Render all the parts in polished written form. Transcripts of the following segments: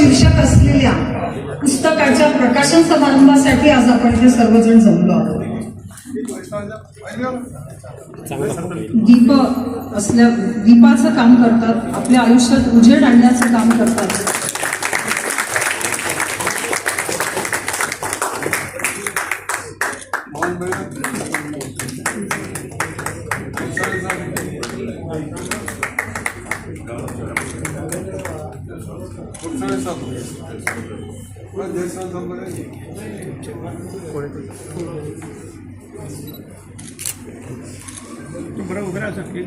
शीर्षक असलेल्या पुस्तकाच्या प्रकाशन समारंभासाठी आज आपण इथे सर्वजण जमलो आहोत. दीपाचं काम करतात, आपल्या आयुष्यात उजेड आणण्याचं काम करतात. तो बड़ा उधर आ सकते हैं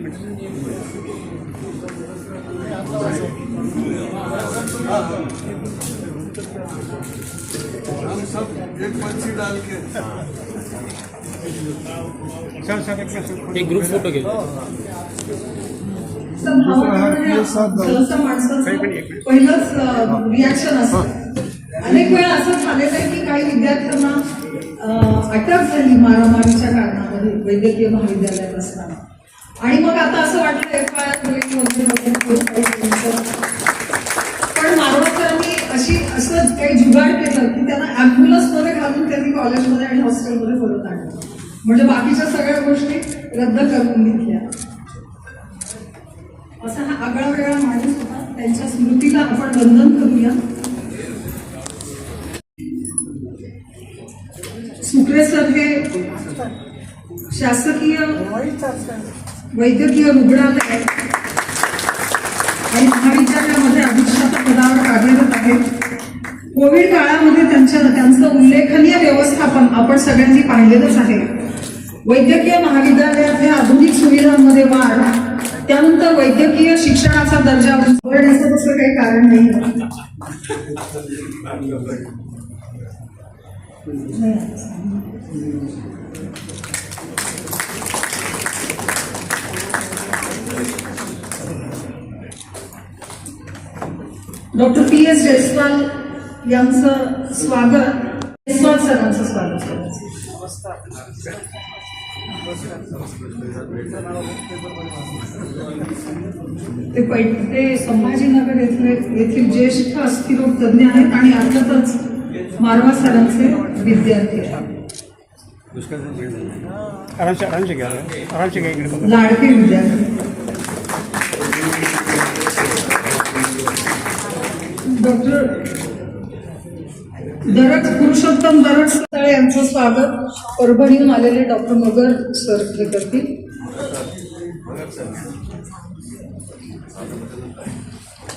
हम सब एक पंछी डाल के एक ग्रुप फोटो घेऊ. पहिलंच रिॲक्शन असतं. अनेक वेळा असं झालेलं आहे की काही विद्यार्थ्यांना अटक झाली मारामारीच्या कारणामध्ये वैद्यकीय महाविद्यालयात असताना, आणि मग आता असं वाटलं FIR पण मारवाकरांनी असं काही जुगाड केलं की त्यांना ॲम्ब्युलन्समध्ये घालून त्यांनी कॉलेजमध्ये आणि हॉस्टेलमध्ये परत आणलं. म्हणजे बाकीच्या सगळ्या गोष्टी रद्द करून घेतल्या. असा हा आगळा वेगळा माणूस होता. त्यांच्या स्मृतीला आपण वंदन करूया. सुकरे सर हे शासकीय वैद्यकीय रुग्णालय आणि महाविद्यालयामध्ये अधिष्ठाता पदावर कार्यरत आहेत. कोविड काळामध्ये त्यांचं उल्लेखनीय व्यवस्थापन आपण सगळ्यांनी पाहिलेलंच आहे. वैद्यकीय महाविद्यालयात आधुनिक सुविधांमध्ये वाढ, त्यानंतर वैद्यकीय शिक्षणाचा दर्जा वाढवण्याचं तसं काही कारण नाही. डॉक्टर PS जयस्वाल यांचं स्वागत, जयस्वाल सरांचं स्वागत करायचं. ते संभाजीनगर येथील ज्येष्ठ अस्थिरोग तज्ञ आहेत आणि अर्थातच मारवा सरांचे विद्यार्थी आहेत. लाडके विद्यार्थी डॉक्टर पुरुषोत्तम दरड सर यांचं स्वागत परभणीहून आलेले डॉक्टर मगर सर हे करतील.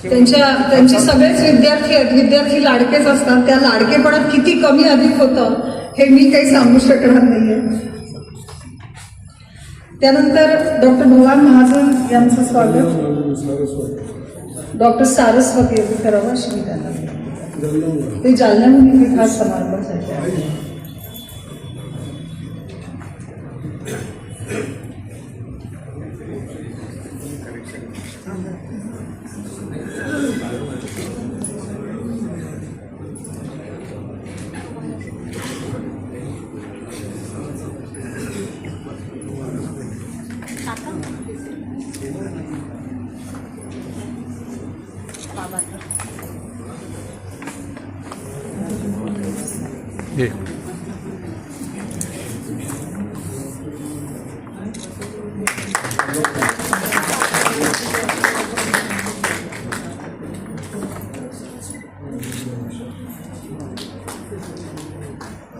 त्यांचे सगळेच विद्यार्थी आहेत. विद्यार्थी लाडकेच असतात. त्या लाडकेपणात किती कमी अधिक होतं हे मी काही सांगू शकणार नाहीये. त्यानंतर डॉक्टर भगवान महाजन यांचं स्वागत डॉक्टर सारस्वती यांनी करावं अशी त्यांना. ते जालन्याहून इथे खास समारंभासाठी आहे.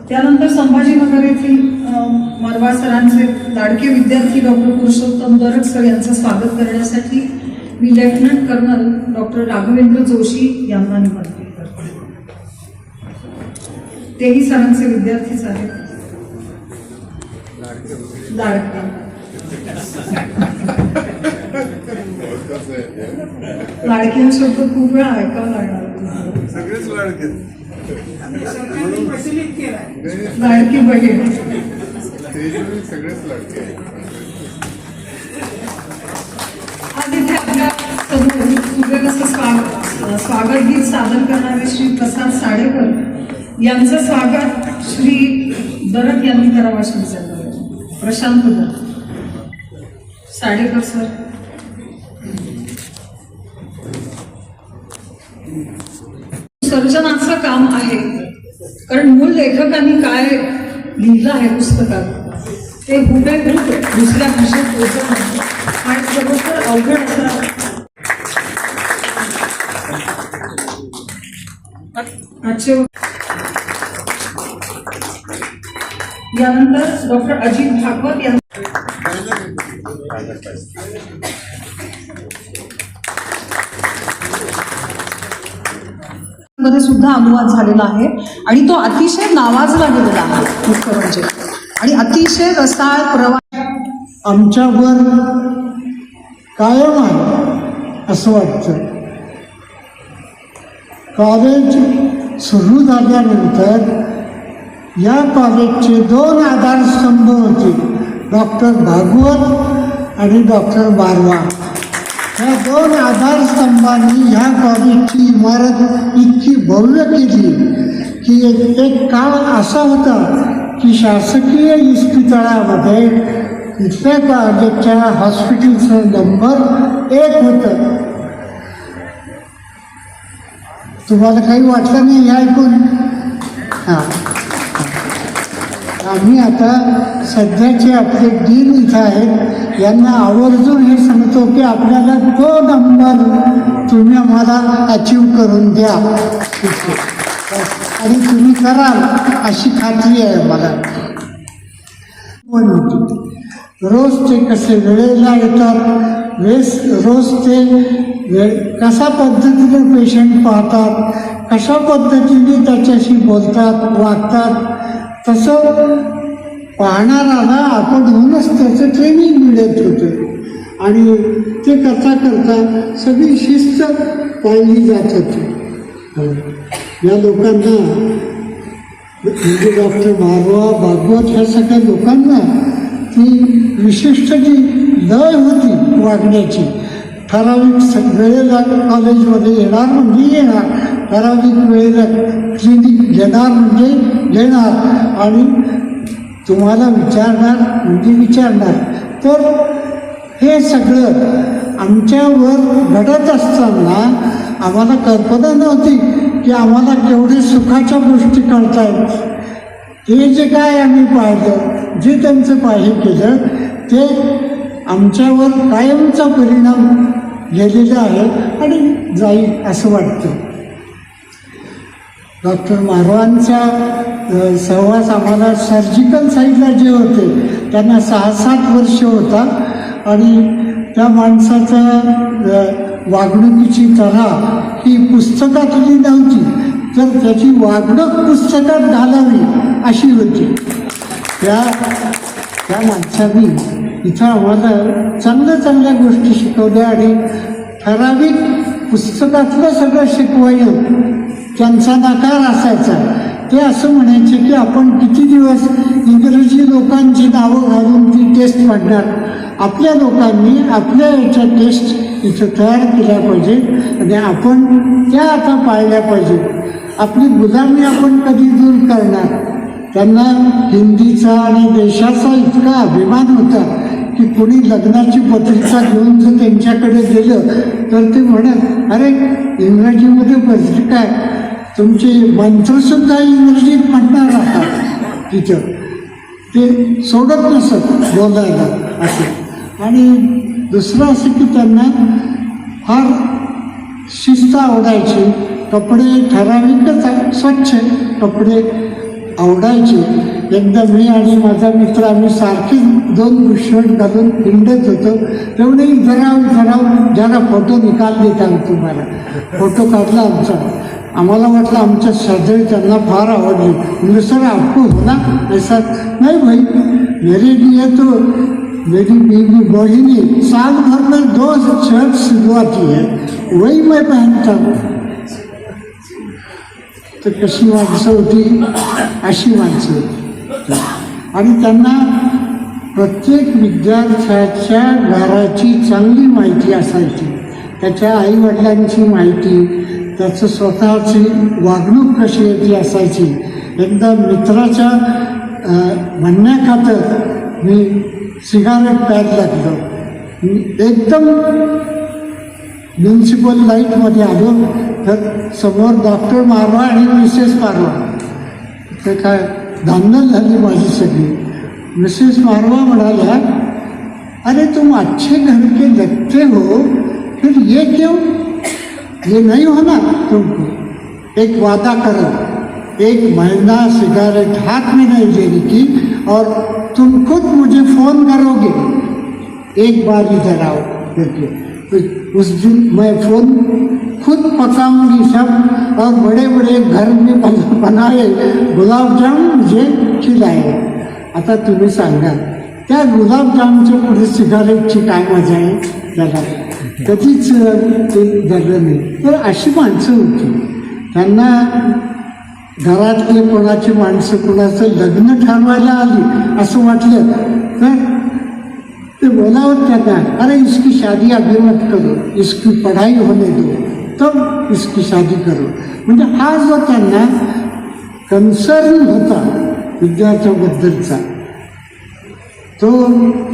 त्यानंतर संभाजीनगर येथील मारवा सरांचे लाडके विद्यार्थी डॉक्टर पुरुषोत्तम दरड सर यांचं स्वागत करण्यासाठी मी lieutenant colonel doctor Raghavendra Joshi यांना निमंत्रित करते. तेही सरांचे विद्यार्थीच आहेत. लाडके लाडके हा शब्द खूप वेळा ऐकावं लागणार. सगळेच लाडके लाडकी बहीण सगळेच लाडके. आज इथे आपल्या स्वागत गीत सादर करणारे श्री प्रसाद साडेकर यांचं स्वागत श्री दरड यांनी करावं अशी विचारलं. प्रशांत साडेकर सर. सर्जनाचं काम आहे, कारण मूळ लेखकांनी काय लिहिलं आहे पुस्तकात ते हुबेहूब दुसऱ्या भाषेत पोहोचवणं आणि खरोखर अवघड असं. आजचे यानंतर डॉक्टर अजित भागवत यांना मध्ये सुद्धा अनुवाद झालेला आहे आणि तो अतिशय नावाजला गेलेला आहे मुख्य म्हणजे, आणि अतिशय रसाळ प्रवास आमच्यावर कायम आहे असं वाटतं. कॉलेज सुरू झाल्यानंतर या कॉलेजचे 2 आधारस्तंभ होते, डॉक्टर भागवत आणि डॉक्टर बारवा. या 2 आधारस्तंभांनी ह्या कॉलेजची इमारत इतकी भव्य केली की एक काळ असा होता की शासकीय इस्पितळामध्ये इथल्या कॉलेजच्या हॉस्पिटलचं नंबर 1 होतं. तुम्हाला काही वाटलं नाही हे ऐकून? हां, आम्ही आता सध्याचे आपले डीन इथं आहेत, यांना आवर्जून हे सांगतो की आपल्याला तो नंबर तुम्ही आम्हाला अचीव करून द्या आणि तुम्ही कराल अशी खात्री आहे मला. रोज ते कसे वेळेला येतात, रोज ते कशा पद्धतीने पेशंट पाहतात, कशा पद्धतीने त्याच्याशी बोलतात वागतात, तसं पाहणाऱ्याला आपणहूनच त्याचं ट्रेनिंग मिळत होतं आणि ते करता करता सगळी शिस्त पाळली जात होती. या लोकांना म्हणजे डॉक्टर बारवा भागवत ह्या सगळ्या लोकांना ती विशिष्ट जी लय होती वागण्याची, ठराविक वेळेला कॉलेजमध्ये येणार म्हणजे येणार, ठराविक वेळेला क्लिनिक घेणार म्हणजे घेणार आणि तुम्हाला विचारणार म्हणजे विचारणार. तर हे सगळं आमच्यावर घडत असताना आम्हाला कल्पना नव्हती की आम्हाला केवढे सुखाच्या गोष्टी कळतायत. हे जे काय आम्ही पाहिलं, जे त्यांचं पाहिजे केलं ते आमच्यावर कायमचा परिणाम गेलेला आहे आणि जाईल असं वाटतं. डॉक्टर मारवांचा सहवास आम्हाला सर्जिकल साईडला जे होते त्यांना 6-7 वर्ष होता आणि त्या माणसाचा वागणुकीची तऱ्हा ही पुस्तकातली नव्हती, तर त्याची वागणूक पुस्तकात घालावी अशी होती. त्या माणसाने इथं आम्हाला चांगल्या गोष्टी शिकवल्या आणि ठराविक पुस्तकातलं सगळं शिकवायला त्यांचा नकार असायचा. ते असं म्हणायचे की आपण किती दिवस इंग्रजी लोकांची नावं घालून ती टेस्ट काढणार, आपल्या लोकांनी आपल्या याच्या टेस्ट इथं तयार केल्या पाहिजेत आणि आपण त्या आता पाळल्या पाहिजेत. आपली गुलामी आपण कधी दूर करणार. त्यांना हिंदीचा आणि देशाचा इतका अभिमान होता की कोणी लग्नाची पत्रिका घेऊन जर त्यांच्याकडे गेलं तर ते म्हणत, अरे इंग्रजीमध्ये पत्रिका आहे, तुमचे मंत्रसुद्धा इंग्रजीत म्हणणार आहात तिथं. ते सोडत नसत बोलायला असं. आणि दुसरं असं की त्यांना फार शिस्त आवडायची, कपडे ठराविकच स्वच्छ कपडे आवडायचे. एकदा मी आणि माझा मित्र आम्ही सारखीच 2 बुशर्ट घालून हिंडत होतो. तेवढे जरा फोटो निकाल देता तुम्हाला. फोटो काढला आमचा. आम्हाला वाटलं आमच्या सर्जरी त्यांना फार आवडली. म्हणजे सर आपको होना ऐसा नहीं भाई, मेरे लिए तो मेरी बीवी बहिनी साल भर में 2 शर्ट सिलवाती है, वही मैं पहनता हूँ. तर कशी माणसं होती, अशी माणसं होती. आणि त्यांना प्रत्येक विद्यार्थ्याच्या घराची चांगली माहिती असायची, त्याच्या आईवडिलांची माहिती, त्याचं स्वतःची वागणूक कशी आहे ती असायची. एकदा मित्राच्या म्हणण्याखातर मी सिगारेट प्यायला लागलो. एकदम म्युन्सिपल लाईटमध्ये आलो तर समोर डॉक्टर मारवा आणि मिसेस मारवा, ते काय धांदल झाली माझी सगळी. मिसेस मारवा म्हणाल्या, अरे तुम अच्छे घर के लगते हो, फिर ये क्यों? ये नहीं होना तुमको. एक वादा करो, 1 महीना सिगारेट हाथ में नहीं लेने की, और तुम खुद मुझे फोन करोगे, एक बार इधर आओ करके. उस दिन मैं फोन खुद पकाऊंगी सब, और बड़े बड़े घर में बनाए गुलाबजाम मुझे खिलाए. आता तुम्ही सांगा, त्या गुलाबजामच्या पुढे सिगारेटची काय मजा आहे? त्याला कधीच ते धरलं नाही. तर अशी माणसं होती. त्यांना घरातले कोणाची माणसं कोणाचं लग्न ठरवायला आली असं वाटलं तर ते बोलावत त्यांना, अरे इसकी शादी अभी मत करो, इसकी पढ़ाई होने दो, तब इसकी शादी करो. म्हणजे हा जो त्यांना कन्सर्न होता विद्यार्थ्याबद्दलचा, तो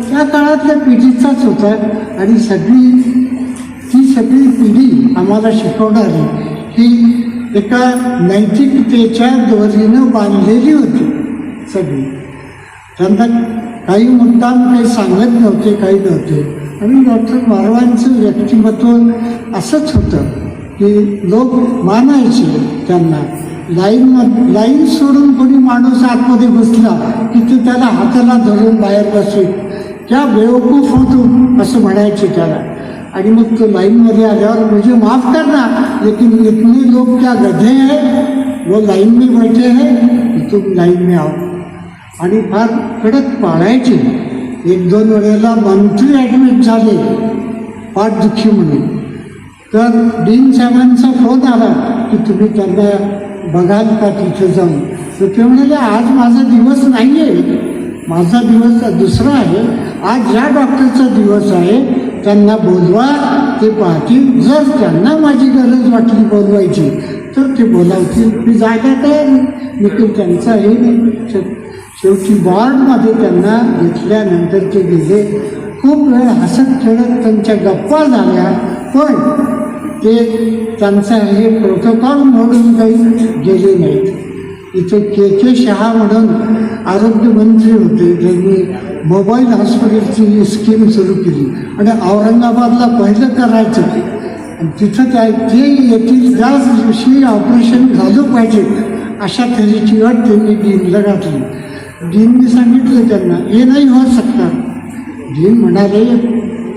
त्या काळातल्या पिढीचाच होता. आणि ती सगळी पिढी आम्हाला शिकवणारी ही एका नैतिकतेच्या दोरीनं बांधलेली होती सगळी. त्यांना काही मुद्दाम काही सांगत नव्हते, काही नव्हते. आणि डॉक्टर मारवांचं व्यक्तिमत्व असंच होतं की लोक मानायचे त्यांना. लाईन सोडून कोणी माणूस आतमध्ये बसला की ते त्याला हाताला धरून बाहेर बसवे, क्या बेवकूफ होतो असं म्हणायचे त्याला. आणि मग तो लाईनमध्ये आल्यावर, मुझे माफ करना लेकिन इतने लोग क्या गधे हैं, वो लाईन में बैठे हैं, तुम लाईन में आओ. आणि फार कडक पाळायचे. 1-2 वेळेला मंत्री ॲडमिट झाले पाठदुखी म्हणून, तर डीन साहेबांचा फोन आला की तुम्ही त्यांना बघाल का तिथे जाऊन. तर ते म्हणाले, आज माझा दिवस नाही आहे, माझा दिवस दुसरा आहे, आज ज्या डॉक्टरचा दिवस आहे त्यांना बोलवा, ते पाहतील. जर त्यांना माझी गरज वाटली बोलवायची तर ते बोलावतील. मी जागा तयार निखिल त्यांचा हे नाही. शेवटी वॉर्डमध्ये त्यांना घेतल्यानंतर ते गेले. खूप वेळ हसत खेळत त्यांच्या गप्पा झाल्या, पण ते त्यांचा हे प्रोटोकॉल मोडून काही गेले नाहीत. इथे के शहा म्हणून आरोग्यमंत्री होते, त्यांनी मोबाईल हॉस्पिटलची स्कीम सुरू केली आणि औरंगाबादला पहिलं करायचं. आणि तिथं ते येथील त्याच दिवशी ऑपरेशन झालं पाहिजे अशा तऱ्हेची अट त्यांनी डीनला घातली. डीनने सांगितलं त्यांना, हे नाही हो सकता. डीन म्हणाले,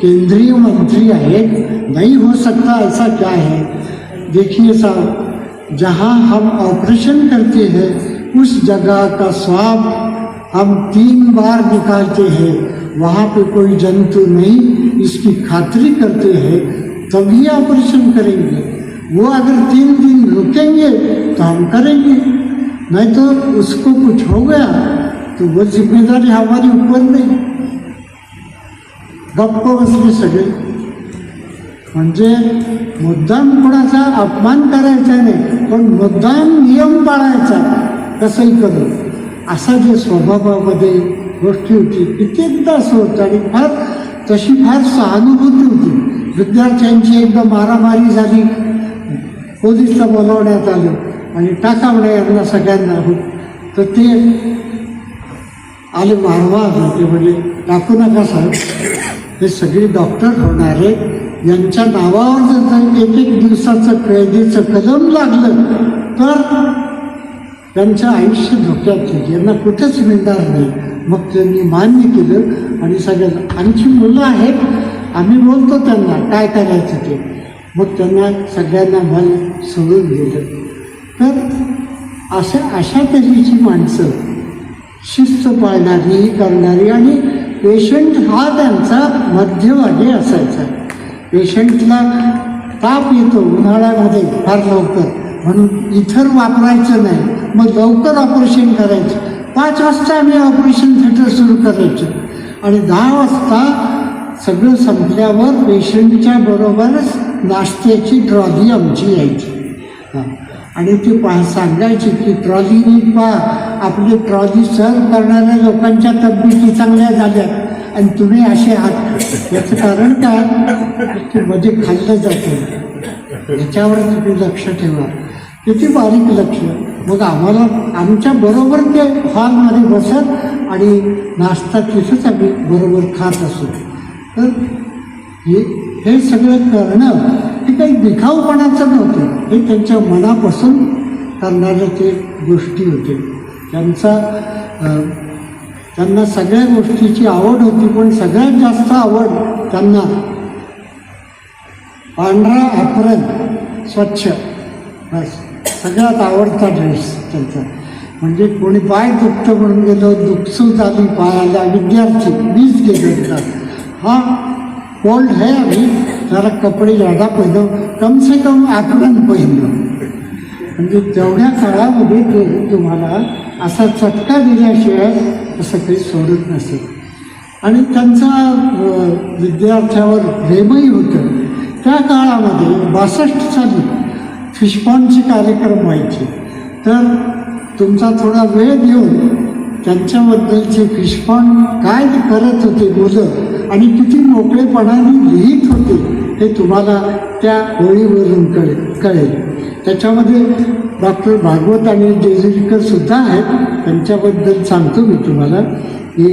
केंद्रीय मंत्री आहेत, नहीं हो सकता ऐसा क्या है? देखिए साहब, जहाँ हम ऑपरेशन करते हैं उस जगह का स्वाब हम 3 बार निकालते हैं, वहाँ पे कोई जंतु नहीं, इसकी खातिरी करते हैं, तभी ऑपरेशन करेंगे. वो अगर 3 दिन रुकेंगे तो हम करेंगे, नहीं तो उसको कुछ हो गया तो वो जिम्मेदारी हमारी ऊपर नहीं. गप्प बसले सगळे. म्हणजे मुद्दाम कोणाचा अपमान करायचा नाही, पण मुद्दाम नियम पाळायचा कसंही करून, असा जे स्वभावामध्ये गोष्टी होती. कित्येकदा असं होतं. आणि तशी फार सहानुभूती होती. विद्यार्थ्यांची एकदा मारामारी झाली, पोलिसला बोलावण्यात आलं आणि टाका म्हणे यांना सगळ्यांना. तर ते आले, मारवा आले. ते म्हणजे टाकू नका साहेब, हे सगळे डॉक्टर होणारे, यांच्या नावावर जर 1-1 दिवसाचं कैदीचं कलम लागलं तर त्यांचं आयुष्य धोक्यात येईल, यांना कुठंच मिळणार नाही. मग त्यांनी मान्य केलं आणि सगळ्यांना, आमची मुलं आहेत, आम्ही बोलतो त्यांना काय करायचं ते. मग त्यांना सगळ्यांना मन सोडून गेलं. तर अशा तऱ्हेची माणसं, शिस्त पाळणारी, करणारी. आणि पेशंट हा त्यांचा मध्यभागी असायचा. पेशंटला ताप येतो उन्हाळ्यामध्ये फार लवकर, म्हणून इथर वापरायचं नाही, मग लवकर ऑपरेशन करायचं. 5 वाजता आम्ही ऑपरेशन थिएटर सुरू करायचं आणि 10 वाजता सगळं संपल्यावर पेशंटच्या बरोबरच नाश्त्याची ट्रॉली आमची यायची. आणि ते सांगायचे की ट्रॉलीनी आपली ट्रॉली सर्व करणाऱ्या लोकांच्या तब्येती चांगल्या झाल्या आणि तुम्ही असे आहात. याचं कारण काय, ते मध्ये खाल्लं जातं. याच्यावर तुम्ही लक्ष ठेवा. किती बारीक लक्ष. मग आम्हाला आमच्या बरोबर ते हॉलमध्ये बसत आणि नाश्ता तिथंच आम्ही बरोबर खात असू. तर हे सगळं करणं हे काही दिखाऊपणाचं नव्हतं. हे त्यांच्या मनापासून करणाऱ्या ते गोष्टी होते. त्यांना सगळ्या गोष्टीची आवड होती, पण सगळ्यात जास्त आवड त्यांना पांढरा ॲप्रन, स्वच्छ, बस सगळ्यात आवडता ड्रेस त्यांचा. म्हणजे कोणी पाय दुखतं म्हणून गेलो, दुखसू झाली पायाला, विद्यार्थी 20 गेले हा कोल्ड है अभी, जरा कपडे ज़्यादा पहनो, कम से कम ॲप्रन पहिनो. म्हणजे तेवढ्या काळामध्ये ते तुम्हाला असा चटका दिल्याशिवाय असं काही सोडत नसेल. आणि त्यांचा विद्यार्थ्यावर प्रेमही होतं. त्या काळामध्ये 62 साली फिशपॉन्डचे कार्यक्रम व्हायचे. तर तुमचा थोडा वेळ देऊन त्यांच्याबद्दलचे फिशपॉन्ड काय करत होते मुलं आणि किती मोकळेपणाने लिहित होते हे तुम्हाला त्या ओळीवरून कळेल. त्याच्यामध्ये डॉक्टर भागवत आणि जेजुरीकर सुद्धा आहेत. त्यांच्याबद्दल सांगतो मी तुम्हाला की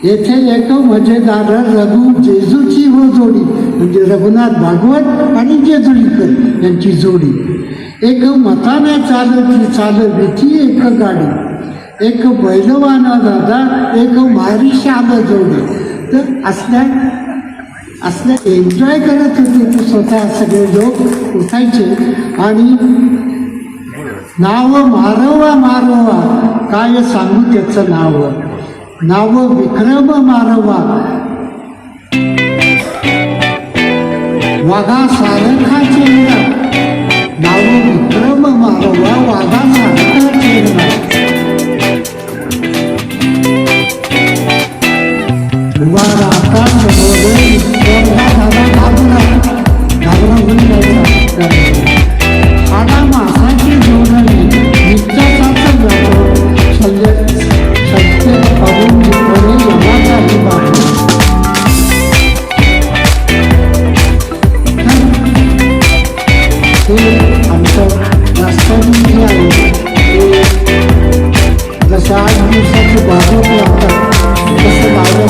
येथे एक मजेदार रघु जेजूची हो जोडी, म्हणजे रघुनाथ भागवत आणि जेजुरीकर यांची जोडी. एक मताने चालविती एक गाडी, एक बैलवान दादा, एक मारिशाल जोडी. तर असल्या एन्जॉय करत होते ते स्वतः सगळे लोक उठायचे आणि नाव मारवा काय सांगू त्याचं नाव विक्रम मारवा, वाघा सारखा चेहरा, नाव विक्रम मारवा, वाघा सारखा चेहरा. उभारा आकाश बोले झाला घाबरा होऊन जायचा. आडा मासाची जोडणी नित्याचाच जातो, सत्य पाहून जिकडे यमाचाही बाबू. हे आमचं राष्ट्रवादी जे आहे ते जसं 8 दिवसाचे बाबत लागतात तसं लावलं.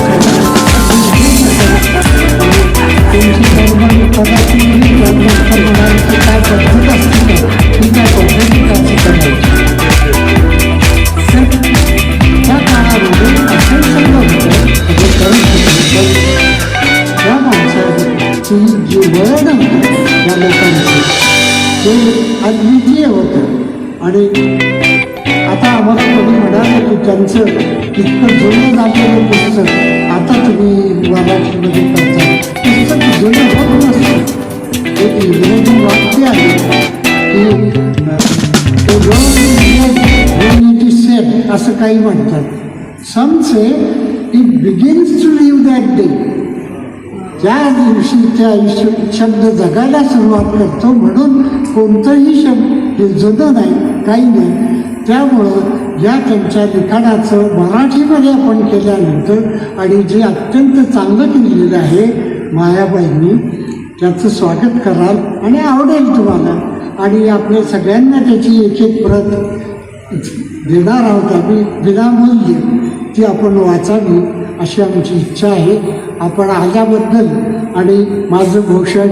त्यांची सर्वांनी कदाचित म्हणायची काय पद्धत असते का ती त्या पद्धतीची करायची. त्या काळामध्ये असं सगळं होतं जे करत होतं. त्या माणसाची जी वळण होतं त्या लोकांचं ते अद्वितीय होतं. आणि आता आम्हाला कोणी म्हणाले की त्यांचं इतकं जुनं झालेलं पुस्तक आता तुम्ही मराठीमध्ये करता. पुस्तक जुनं होत नसतं. एक इंग्रजी वाक्य आहे की सेड असं काही म्हणतात. Some say it begins to live that day. ज्या दिवशी त्या शब्द जगायला सुरुवात करतो म्हणून कोणतंही शब्द हे जुनं नाही, काही नाही. त्यामुळं या त्यांच्या लिखाणाचं मराठीमध्ये आपण केल्यानंतर आणि जे अत्यंत चांगलं केलेलं आहे मायाबाईंनी, त्याचं स्वागत कराल आणि आवडेल तुम्हाला. आणि आपल्या सगळ्यांना त्याची एक प्रत देणार आहोत आम्ही विनामूल्य, ती आपण वाचावी अशी आमची इच्छा आहे. आपण आल्याबद्दल आणि माझं घोषण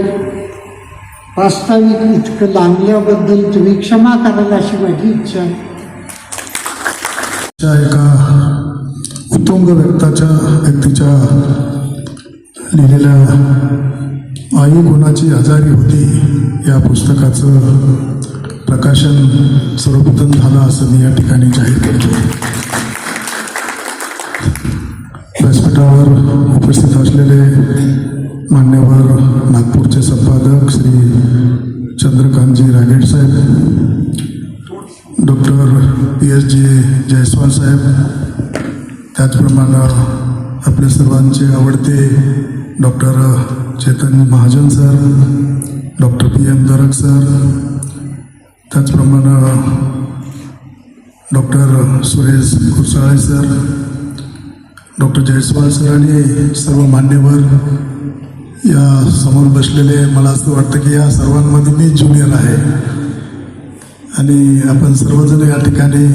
प्रास्ताविक इतकं लांबल्याबद्दल तुम्ही क्षमा कराल अशी माझी इच्छा आहे. एका उत्तुंग व्यक्तीच्या लिहिलेल्या आई गुणाची आजारी होती या पुस्तकाचं प्रकाशन सर्वप्रथम झालं असं मी या ठिकाणी जाहीर करतो. व्यासपीठावर उपस्थित असलेले मान्यवर नागपूरचे संपादक श्री चंद्रकांतजी रागेड साहेब, डॉक्टर PS जयस्वाल साहेब, त्याचप्रमाणे आपल्या सर्वांचे आवडते doctor Chetan Mahajan sir, doctor PM Darak sir, त्याचप्रमाणे doctor Suresh Kursale sir, doctor Jaiswal sir आणि सर्व मान्यवर या समोर बसलेले मला असं वाटतं की या सर्वांमध्ये मी ज्युनियर आहे आणि आपण सर्वजण या ठिकाणी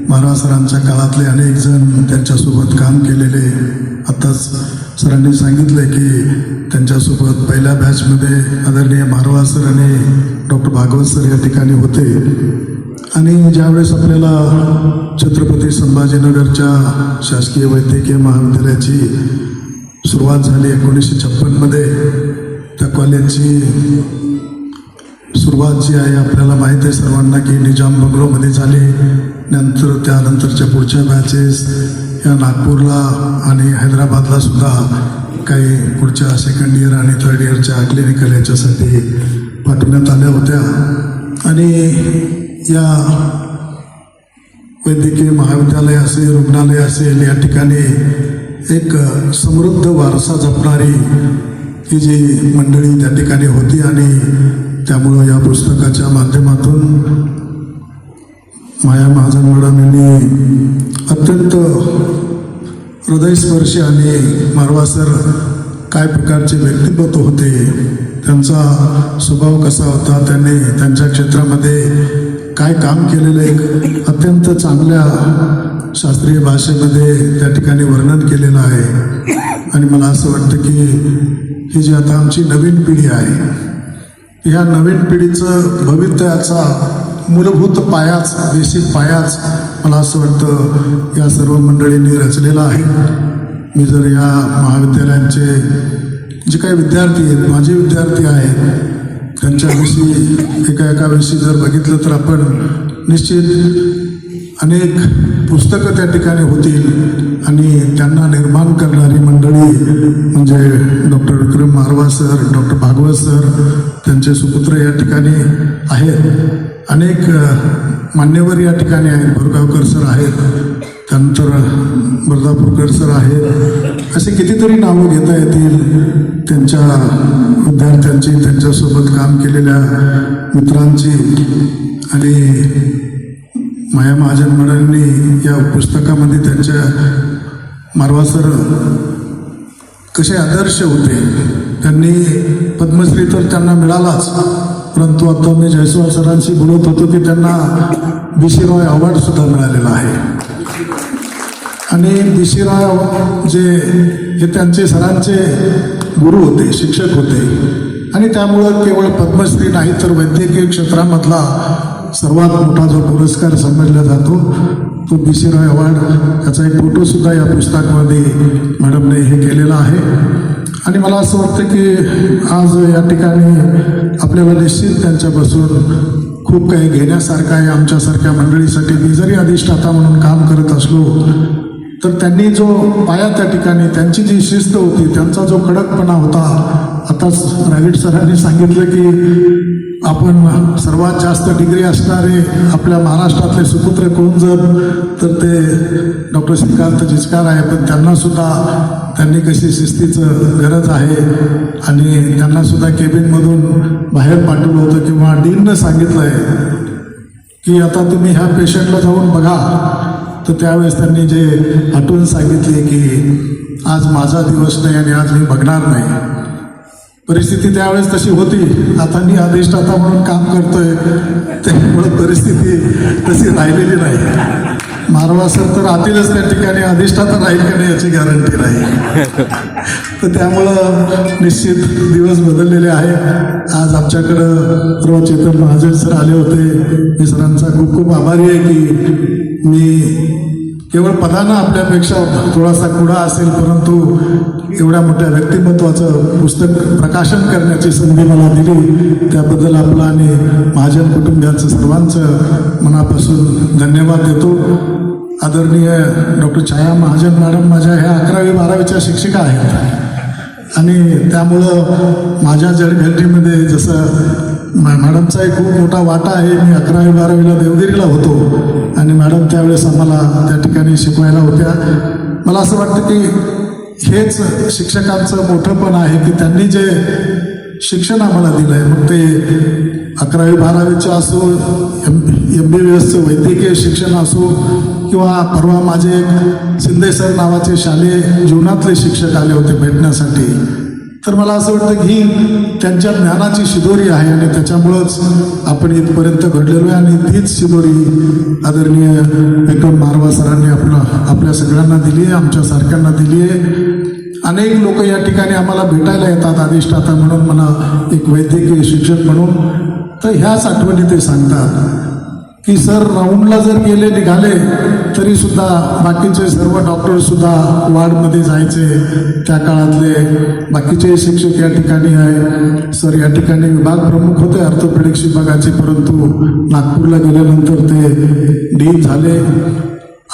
महाराज सरांच्या काळातले अनेक जण त्यांच्यासोबत काम केलेले. आत्ताच सरांनी सांगितलं की त्यांच्यासोबत पहिल्या बॅचमध्ये आदरणीय महाराज सर आणि डॉक्टर भागवत सर या ठिकाणी होते. आणि ज्यावेळेस आपल्याला छत्रपती संभाजीनगरच्या शासकीय वैद्यकीय महाविद्यालयाची सुरुवात झाली 1956मध्ये, त्या कॉलेजची सुरुवात जी आहे आपल्याला माहीत आहे सर्वांना की निजाम बंगलोमध्ये झाली. नंतर त्यानंतरच्या पुढच्या बॅचेस या नागपूरला आणि हैदराबादला सुद्धा काही पुढच्या सेकंड इयर आणि थर्ड इयरच्या क्लिनिकल याच्यासाठी पाठवण्यात आल्या होत्या. आणि या वैद्यकीय महाविद्यालय असेल, रुग्णालय असेल, या ठिकाणी एक समृद्ध वारसा जपणारी ही जी मंडळी त्या ठिकाणी होती. आणि त्यामुळं या पुस्तकाच्या माध्यमातून माया महाजन मॅडम यांनी अत्यंत हृदयस्पर्शी आणि मारवा सर काय प्रकारचे व्यक्तिमत्व होते, त्यांचा स्वभाव कसा होता, त्यांनी त्यांच्या क्षेत्रामध्ये काय काम केलेलं एक अत्यंत चांगल्या शास्त्रीय भाषेमध्ये त्या ठिकाणी वर्णन केलेलं आहे. आणि मला असं वाटतं की ही जी आता आमची नवीन पिढी आहे, ह्या नवीन पिढीचं भवितव्याचा मूलभूत पायाच, बेसिक पायाच मला असं वाटतं या सर्व मंडळींनी रचलेला आहे. मी जर या महाविद्यालयांचे जे काही विद्यार्थी आहेत, माझे विद्यार्थी आहेत, त्यांच्याविषयी एका जर बघितलं तर आपण निश्चित अनेक पुस्तकं त्या ठिकाणी होतील. आणि त्यांना निर्माण करणारी मंडळी म्हणजे डॉक्टर विक्रम मारवा सर, डॉक्टर भागवत सर, त्यांचे सुपुत्र या ठिकाणी आहेत. अनेक मान्यवर या ठिकाणी आहेत. बोरगावकर सर आहेत, त्यानंतर बर्दापूरकर सर आहेत. असे कितीतरी नावं घेता येतील त्यांच्या विद्यार्थ्यांची, त्यांच्यासोबत काम केलेल्या मित्रांची. आणि माया महाजन मॅडमनी या पुस्तकामध्ये त्यांच्या मारवा सर कसे आदर्श होते. त्यांनी पद्मश्री तर त्यांना मिळालाच, परंतु आता मी जयस्वाल सरांशी बोलत होतो की त्यांना BC रॉय अवॉर्ड सुद्धा मिळालेला आहे. आणि BC रॉय जे हे त्यांचे सरांचे गुरु होते, शिक्षक होते. आणि त्यामुळं केवळ पद्मश्री नाही तर वैद्यकीय क्षेत्रामधला सर्वात मोठा जो पुरस्कार समजला जातो तो BC रॉय अवॉर्ड, त्याचा एक फोटोसुद्धा या पुस्तकामध्ये मॅडमने हे केलेला आहे. आणि मला असं वाटतं की आज या ठिकाणी आपल्याला निश्चित त्यांच्यापासून खूप काही घेण्यासारखं आहे. आमच्यासारख्या मंडळीसाठी मी जरी अधिष्ठाता म्हणून काम करत असलो तर त्यांनी जो पाया त्या ठिकाणी, त्यांची जी शिस्त होती, त्यांचा जो कडकपणा होता. आताच रागीट सरांनी सांगितलं की आपण सर्वात जास्त डिग्री असणारे आपल्या महाराष्ट्रातले सुपुत्र कोण जर तर ते डॉक्टर श्रीकांत जिचकार आहे. पण त्यांनी कशी शिस्तीचं गरज आहे. आणि त्यांना सुद्धा केबिनमधून बाहेर पाठवलं होतं किंवा डीननं सांगितलं आहे की आता तुम्ही ह्या पेशंटला जाऊन बघा. तर त्यावेळेस त्यांनी जे आठवण सांगितली की आज माझा दिवस नाही आणि आज मी बघणार नाही. परिस्थिती त्यावेळेस तशी होती. आता मी अधिष्ठाता म्हणून काम करतोय, त्यामुळे परिस्थिती तशी राहिलेली नाही. मारवा सर तर आतीलच त्या ठिकाणी, अधिष्ठाता राहील का नाही याची गॅरंटी नाही. तर त्यामुळं निश्चित दिवस बदललेले आहे. आज आमच्याकडं सर्व चेतन महाजन सर आले होते. मी सरांचा खूप खूप आभारी आहे की मी केवळ पदानं आपल्यापेक्षा थोडासा कुडा असेल, परंतु एवढ्या मोठ्या व्यक्तिमत्वाचं पुस्तक प्रकाशन करण्याची संधी मला दिली. त्याबद्दल आपला आणि महाजन कुटुंबियांचं सर्वांचं मनापासून धन्यवाद देतो. आदरणीय डॉक्टर छाया महाजन मॅडम माझ्या ह्या 11वी 12वीच्या शिक्षिका आहेत. आणि त्यामुळं माझ्या जडघडीमध्ये जसं मॅडमचाही खूप मोठा वाटा आहे. मी 11वी 12वीला देवगिरीला होतो आणि मॅडम त्यावेळेस आम्हाला त्या ठिकाणी शिकवायला होत्या. मला असं वाटतं की हेच शिक्षकांचं मोठंपण आहे की त्यांनी जे शिक्षण आम्हाला दिलं आहे, मग ते 11वी 12वीचं असो, MBBSचं वैद्यकीय शिक्षण असो, किंवा परवा माझे एक शिंदे सर नावाचे शालेय जीवनातले शिक्षक आले होते भेटण्यासाठी. तर मला असं वाटतं की ही त्यांच्या ज्ञानाची शिदोरी आहे आणि त्याच्यामुळंच आपण इथपर्यंत घडलेलो आहे आणि तीच शिदोरी आदरणीय विक्रम मारवा सरांनी आपल्या सगळ्यांना दिली आहे, आमच्यासारख्यांना दिली आहे. अनेक लोक या ठिकाणी आम्हाला भेटायला येतात अधिष्ठाता म्हणून, म्हणा एक वैद्यकीय शिक्षक म्हणून. तर ह्याच आठवणी ते सांगतात की सर राऊंडला जर गेले निघाले तरी सुद्धा बाकीचे सर्व डॉक्टरसुद्धा वार्डमध्ये जायचे. त्या काळातले बाकीचे शिक्षक या ठिकाणी आहे. सर या ठिकाणी विभाग प्रमुख होते ऑर्थोपेडिक्स विभागाचे, परंतु नागपूरला गेल्यानंतर ते डीन झाले.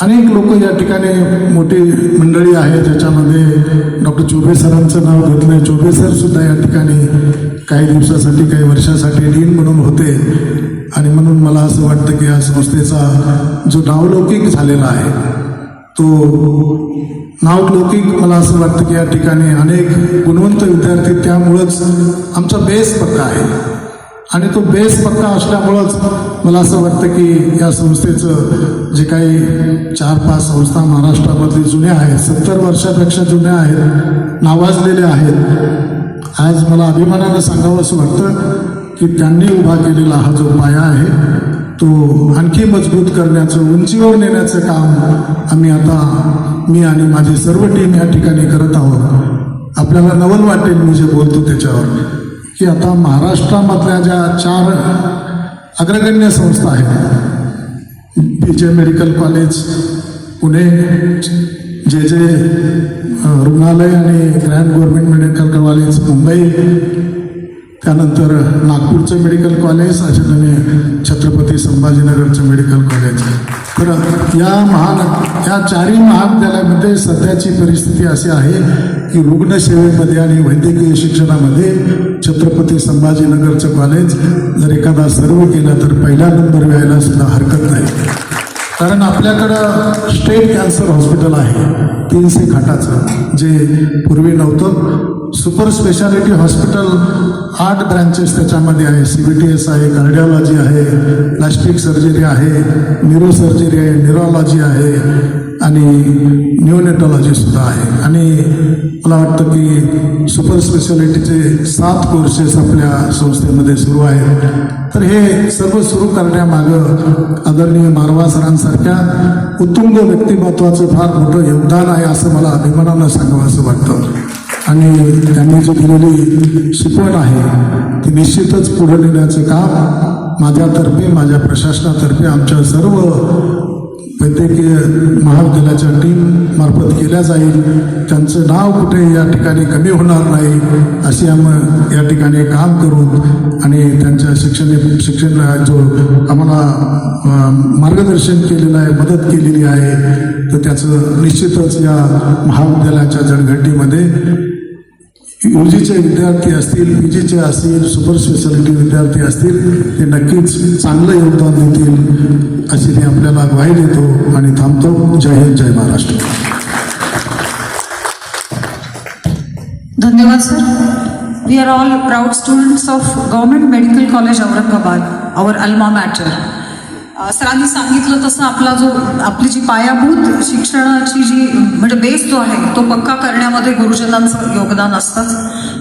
अनेक लोक या ठिकाणी मोठी मंडळी आहे ज्याच्यामध्ये डॉक्टर चोबे सरांचं नाव घेतलं. चोबे सर सुद्धा या ठिकाणी काही दिवसासाठी काही वर्षासाठी डीन म्हणून होते. आणि म्हणून मला असं वाटतं की या संस्थेचा जो नावलौकिक झालेला आहे तो नावलौकिक, मला असं वाटतं की या ठिकाणी अनेक गुणवंत विद्यार्थी, त्यामुळंच आमचा बेस पक्का आहे. आणि तो बेस पक्का असल्यामुळंच मला असं वाटतं की या संस्थेचं जे काही 4-5 संस्था महाराष्ट्रामधले जुन्या आहेत, 70 वर्षापेक्षा जुन्या आहेत, नावाजलेल्या आहेत, आज मला अभिमानानं सांगावं असं वाटतं की त्यांनी उभा केलेला हा जो पाया आहे तो आणखी मजबूत करण्याचं, उंचीवर नेण्याचं काम आम्ही आता, मी आणि माझी सर्व टीम या ठिकाणी करत आहोत. आपल्याला नवल वाटेल मी जे बोलतो त्याच्यावर, की आता महाराष्ट्रामधल्या ज्या 4 अग्रगण्य संस्था आहेत, BJ medical college Pune, JJ रुग्णालय आणि grand government medical college Mumbai, त्यानंतर नागपूरचं मेडिकल कॉलेज, अशाने छत्रपती संभाजीनगरचं मेडिकल कॉलेज. तर या 4ही महाविद्यालयामध्ये सध्याची परिस्थिती अशी आहे की रुग्णसेवेमध्ये आणि वैद्यकीय शिक्षणामध्ये छत्रपती संभाजीनगरचं कॉलेज जर एखादा सर्व केलं तर पहिला नंबर यायला सुद्धा हरकत नाही. कारण आपल्याकडं स्टेट कॅन्सर हॉस्पिटल आहे 300 खाटाचं, जे पूर्वी नव्हतं. सुपर स्पेशालिटी हॉस्पिटल 8 ब्रँचेस त्याच्यामध्ये आहे. CBTS आहे, कार्डिओलॉजी आहे, प्लास्टिक सर्जरी आहे, न्यूरो सर्जरी आहे, न्यूरोलॉजी आहे आणि न्यूनेटॉलॉजी सुद्धा आहे. आणि मला वाटतं की सुपर स्पेशालिटीचे 7 कोर्सेस आपल्या संस्थेमध्ये सुरू आहेत. तर हे सर्व सुरू करण्यामागं आदरणीय मारवा सरांसारख्या उत्तुंग व्यक्तिमत्वाचं फार मोठं योगदान आहे असं मला अभिमानानं सांगावं असं वाटतं. आणि त्यांनी जी दिलेली शिकवण आहे ती निश्चितच पुढे नेण्याचं काम माझ्यातर्फे, माझ्या प्रशासनातर्फे, आमच्या सर्व वैद्यकीय महाविद्यालयाच्या टीम मार्फत केल्या जाईल. त्यांचं नाव कुठे या ठिकाणी कमी होणार नाही अशी आम्ही या ठिकाणी काम करू. आणि त्यांच्या शिक्षण जो आम्हाला मार्गदर्शन केलेलं आहे, मदत केलेली आहे, तर त्याचं निश्चितच या महाविद्यालयाच्या जनगणनेमध्ये UGचे विद्यार्थी असतील, PGचे असतील, सुपर स्पेशालिटी विद्यार्थी असतील, ते नक्कीच चांगलं योगदान देतील अशी मी आपल्याला ग्वाही देतो आणि थांबतो. जय हिंद, जय महाराष्ट्र. धन्यवाद sir. We are all proud students of Government Medical College Aurangabad, our alma mater. सरांनी सांगितलं तसं आपली जी पायाभूत शिक्षणाची जी म्हणजे बेस जो आहे तो पक्का करण्यामध्ये गुरुजनांचं योगदान असतंच.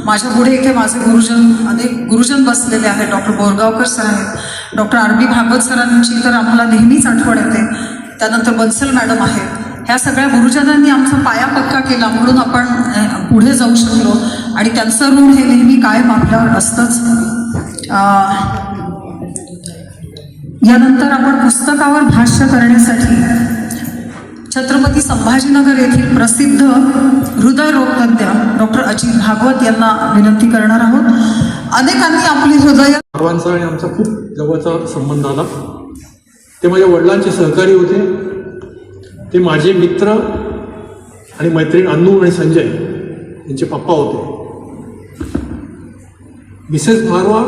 माझ्या पुढे इथे माझे अनेक गुरुजन बसलेले आहेत. डॉक्टर बोरगावकर सर आहेत, डॉक्टर RB भागवत सरांची तर आम्हाला नेहमीच आठवण येते. त्यानंतर बन्सल मॅडम आहेत. ह्या सगळ्या गुरुजनांनी आमचा पाया पक्का केला म्हणून आपण पुढे जाऊ शकलो आणि त्यांचं ऋण हे नेहमी कायम आपल्यावर असतंच. यानंतर आपण पुस्तकावर भाष्य करण्यासाठी छत्रपती संभाजीनगर येथील प्रसिद्ध हृदयरोगतज्ञ डॉक्टर अजित भागवत यांना विनंती करणार आहोत. अनेकांनी आपली हृदय सर्वांचा आणि आमचा खूप जवळचा संबंध आला. ते माझ्या वडिलांचे सहकारी होते. ते माझे मित्र आणि मैत्रीण अन्नू आणि संजय यांचे पप्पा होते. मिसेस मारवा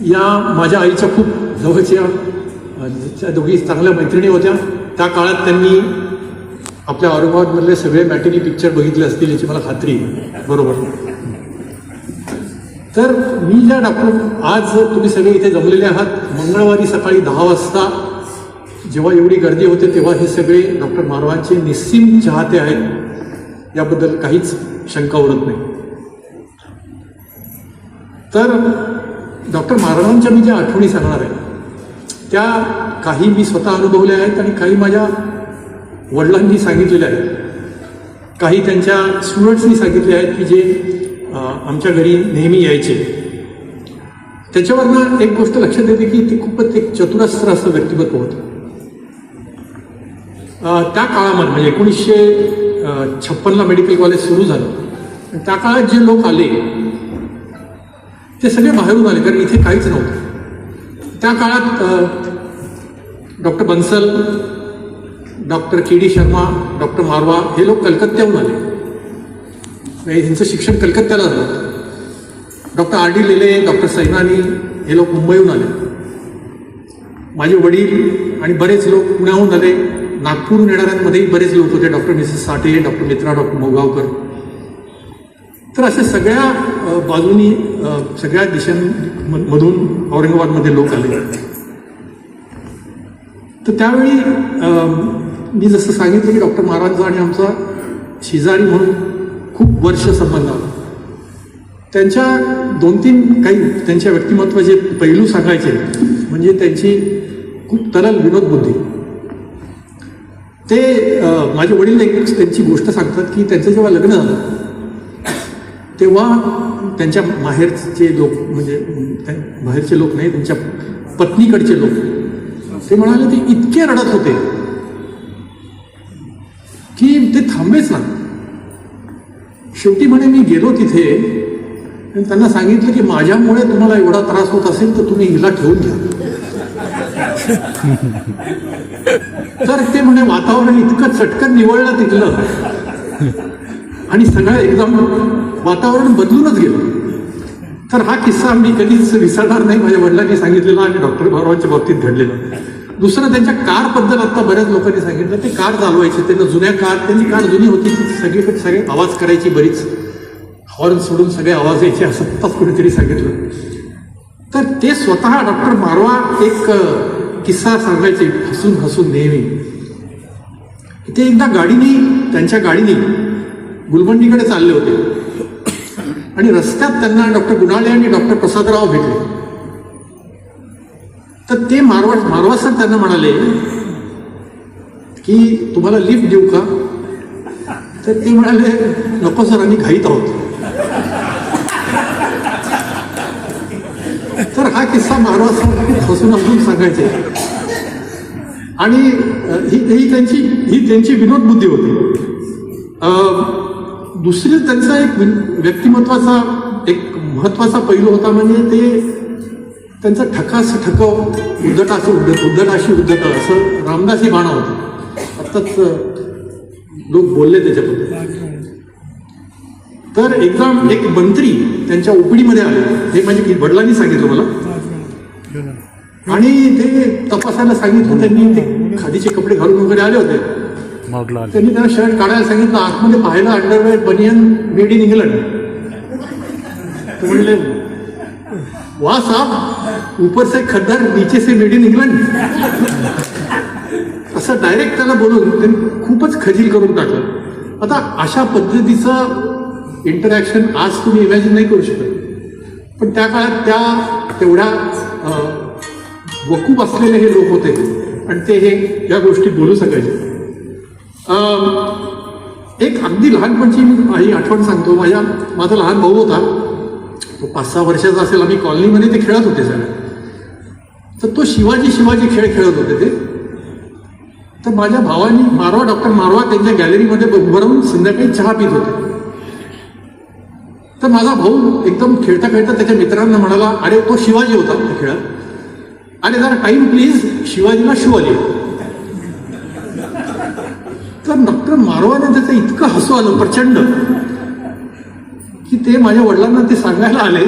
या माझ्या आईच्या खूप जवळच्या दोघी चांगल्या मैत्रिणी होत्या. त्या काळात त्यांनी आपल्या औरंगाबादमधले सगळे मॅटिनी पिक्चर बघितले असतील याची मला खात्री आहे. बरोबर. तर मी ज्या डॉक्टर आज तुम्ही सगळे इथे जमलेले आहात, मंगळवारी सकाळी 10 वाजता जेव्हा एवढी गर्दी होते तेव्हा हे सगळे डॉक्टर मारवांचे निस्सीम चाहते आहेत. याबद्दल काहीच शंका उरत नाही. तर डॉक्टर मारवांच्या मी ज्या आठवणी सांगणार आहे त्या काही मी स्वतः अनुभवल्या आहेत आणि काही माझ्या वडिलांनी सांगितलेल्या आहेत, काही त्यांच्या स्टुडंट्सनी सांगितले आहेत की जे आमच्या घरी नेहमी यायचे. त्याच्यावरनं एक गोष्ट लक्षात येते की ते खूपच एक चतुरस्त्र असं व्यक्तिमत्व होतं. त्या काळामध्ये म्हणजे 1956ला मेडिकल कॉलेज सुरू झालं. त्या काळात जे लोक आले ते सगळे बाहेरून आले, कारण इथे काहीच नव्हतं. त्या काळात doctor Bansal, doctor K D. Sharma, doctor Marwah हे लोक कलकत्त्याहून आले. ह्यांचं शिक्षण कलकत्त्याला झालं. Doctor R D. Lele, doctor Sainani हे लोक मुंबईहून आले. माझे वडील आणि बरेच लोक पुण्याहून आले. नागपूरहून येणाऱ्यांमध्येही बरेच लोक होते, डॉक्टर मिसेस साठे, डॉक्टर मित्रा, डॉक्टर मोगावकर. तर असे सगळ्या बाजूनी सगळ्या दिशांमधून औरंगाबादमध्ये लोक आले. तर त्यावेळी मी जसं सांगितलं की डॉक्टर मारवांचा आणि आमचा शेजारी म्हणून खूप वर्ष संबंध आला. त्यांच्या 2-3 काही त्यांच्या व्यक्तिमत्वाचे पैलू सांगायचे म्हणजे त्यांची खूप तरल विनोद बुद्धी. ते माझे वडील एक त्यांची गोष्ट सांगतात की त्यांचं जेव्हा लग्न झालं तेव्हा त्यांच्या माहेरचे लोक म्हणजे बाहेरचे लोक नाही, त्यांच्या पत्नीकडचे लोक ते म्हणाले ते इतके रडत होते की ते थांबेच ना. शेवटी म्हणे मी गेलो तिथे आणि त्यांना सांगितलं की माझ्यामुळे तुम्हाला एवढा त्रास होत असेल तर तुम्ही हिला ठेवून घ्या. तर ते म्हणे वातावरण इतकं चटकन निवळलं तिथलं आणि सगळं एकदम वातावरण बदलूनच गेलं. तर हा किस्सा मी कधीच विसरणार नाही, माझ्या वडिलांनी सांगितलेला आणि डॉक्टर मारवांच्या बाबतीत घडलेला. दुसरं त्यांच्या कारबद्दल आता बऱ्याच लोकांनी सांगितलं. ते कार चालवायचे, त्यांना जुन्या कार, त्यांची कार जुनी होती, ती सगळीकडे सगळे आवाज करायची, बरीच हॉर्न सोडून सगळे आवाज यायचे असं आत्ताच कुणीतरी सांगितलं. तर ते स्वतः डॉक्टर मारवा एक किस्सा सांगायचे हसून हसून नेहमी. ते एकदा त्यांच्या गाडीने गुलमंडीकडे चालले होते आणि रस्त्यात त्यांना डॉक्टर गुणाले आणि डॉक्टर प्रसादराव भेटले. तर ते मारवा सर त्यांना म्हणाले की तुम्हाला लिफ्ट देऊ का? तर ते म्हणाले नको सर, आम्ही घाईत आहोत. तर हा किस्सा मारवा सर हसून हसून सांगायचे. आणि ही त्यांची विनोद बुद्धी होती. दुसरी त्यांचा एक व्यक्तिमत्वाचा एक महत्वाचा पैलू होता म्हणजे ते त्यांचा ठकास ठकव, उद्धटाशी उद्धट असं रामदासी बाणा होता. आत्ताच लोक बोलले त्याच्याबद्दल. तर एकदम एक मंत्री त्यांच्या ओपीडीमध्ये आले, हे म्हणजे वडिलांनी सांगितलं मला, आणि ते तपासायला सांगितलं. त्यांनी ते खादीचे कपडे घालून वगैरे आले होते. त्यांनी त्यांना शर्ट काढायला सांगितलं. आतमध्ये पाहिलं underwear banian made in England. ते म्हणले वाह साहब, ऊपर से खद्दर, नीचे से मेड इन इंग्लंड. असं डायरेक्ट त्याला बोलून त्यांनी खूपच खजील करून टाकलं. आता अशा पद्धतीचं इंटरॅक्शन आज तुम्ही इमॅजिन नाही करू शकत, पण त्या काळात तेवढ्या वकूफ असलेले हे लोक होते आणि ते हे या गोष्टी बोलू शकायचे. एक अगदी लहानपणची मी आठवण सांगतो. माझा लहान भाऊ होता, तो 5-6 वर्षाचा असेल. आम्ही कॉलनीमध्ये ते खेळत होते सगळे. तर तो शिवाजी खेळ खेळत होते ते. तर माझ्या भावानी डॉक्टर मारवा त्यांच्या गॅलरीमध्ये उभं राहून संध्याकाळी चहा पित होते. तर माझा भाऊ एकदम खेळता खेळता त्याच्या मित्रांना म्हणाला, अरे तो शिवाजी होता त्या खेळात, अरे जरा टाइम प्लीज, शिवाजीला शू आली. तर डॉक्टर मारवाने त्याचं इतकं हसू आलं प्रचंड की ते माझ्या वडिलांना ते सांगायला आले.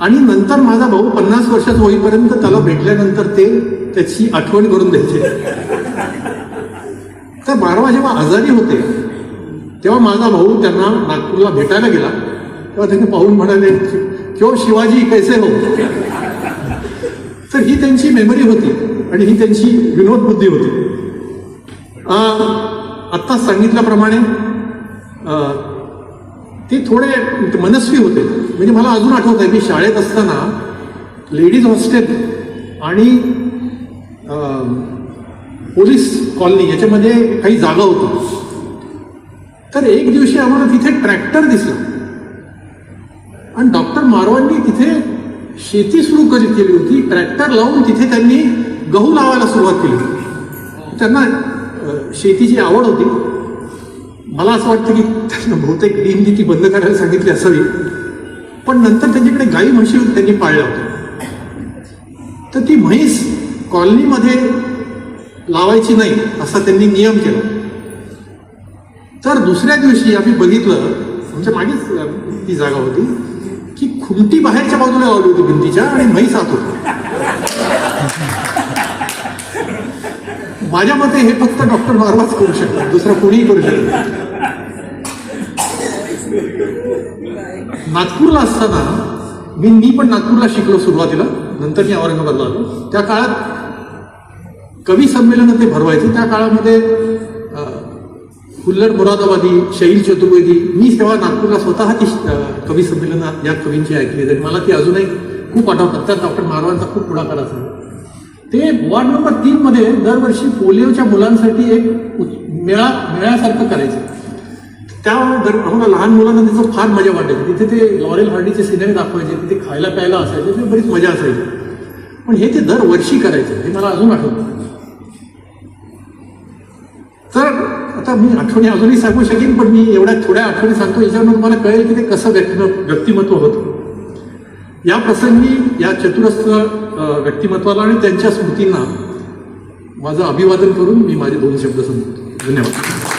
आणि नंतर माझा भाऊ 50 वर्षाचा होईपर्यंत त्याला भेटल्यानंतर ते त्याची आठवण करून द्यायचे. तर मारवा जेव्हा आजारी होते तेव्हा माझा भाऊ त्यांना नागपूरला भेटायला गेला. तेव्हा त्यांनी पाहून म्हणाले, क्यों शिवाजी कैसे हो. तर ही त्यांची मेमरी होती आणि ही त्यांची विनोद बुद्धी होती. आत्ताच सांगितल्याप्रमाणे ते थोडे मनस्वी होते. म्हणजे मला अजून आठवत आहे, मी शाळेत असताना लेडीज हॉस्टेल आणि पोलीस कॉलनी याच्यामध्ये काही जागा होती. तर एक दिवशी आम्हाला तिथे ट्रॅक्टर दिसला आणि डॉक्टर मारवांनी तिथे शेती सुरू केली होती. ट्रॅक्टर लावून तिथे त्यांनी गहू लावायला सुरुवात केली. त्यांना शेतीची आवड होती. मला असं वाटतं की त्यांना बहुतेक डीननी ती बंद करायला सांगितली असावी, पण नंतर त्यांच्याकडे गाई म्हशी त्यांनी पाळल्या होत्या. तर ती म्हैस कॉलनीमध्ये लावायची नाही असा त्यांनी नियम केला. तर दुसऱ्या दिवशी आम्ही बघितलं, आमच्या मागेच ती जागा होती, की खुंटी बाहेरच्या बाजूला लावली होती भिंतीच्या आणि म्हैस आत होती. माझ्या मते हे फक्त डॉक्टर मारवाच करू शकतात, दुसरं कोणीही करू शकत. नागपूरला असताना मी पण नागपूरला शिकलो सुरुवातीला, नंतर मी औरंगाबादला आलो. त्या काळात कवी संमेलनं ते भरवायचे. त्या काळामध्ये हुल्लड मुरादाबादी, शहीद चतुर्वेदी, मी तेव्हा नागपूरला स्वतः ती कवी संमेलनं या कवींची ऐकली. तरी मला ती अजूनही खूप आठवतात. त्यात डॉक्टर मारवांचा खूप पुढाकार असावा. ते वॉर्ड नंबर 3 मध्ये दरवर्षी पोलिओच्या मुलांसाठी एक मेळ्यासारखं करायचं. त्यामुळे आम्हाला लहान मुलांना त्याचं फार मजा वाटायची. तिथे ते लॉरेल हार्डीचे सिनेमे दाखवायचे, तिथे खायला प्यायला असायचे, तिथे बरीच मजा असायची. पण हे ते दरवर्षी करायचं, हे मला अजून आठवतं. तर आता मी आठवणी अजूनही सांगू शकेन, पण मी एवढ्या थोड्या आठवणी सांगतो, याच्यावरून तुम्हाला कळेल की ते कसं व्यक्तिमत्व होतं. या प्रसंगी या चतुरस्र व्यक्तिमत्वाला आणि त्यांच्या स्मृतींना माझं अभिवादन करून मी माझे 2 शब्द संपवतो. धन्यवाद.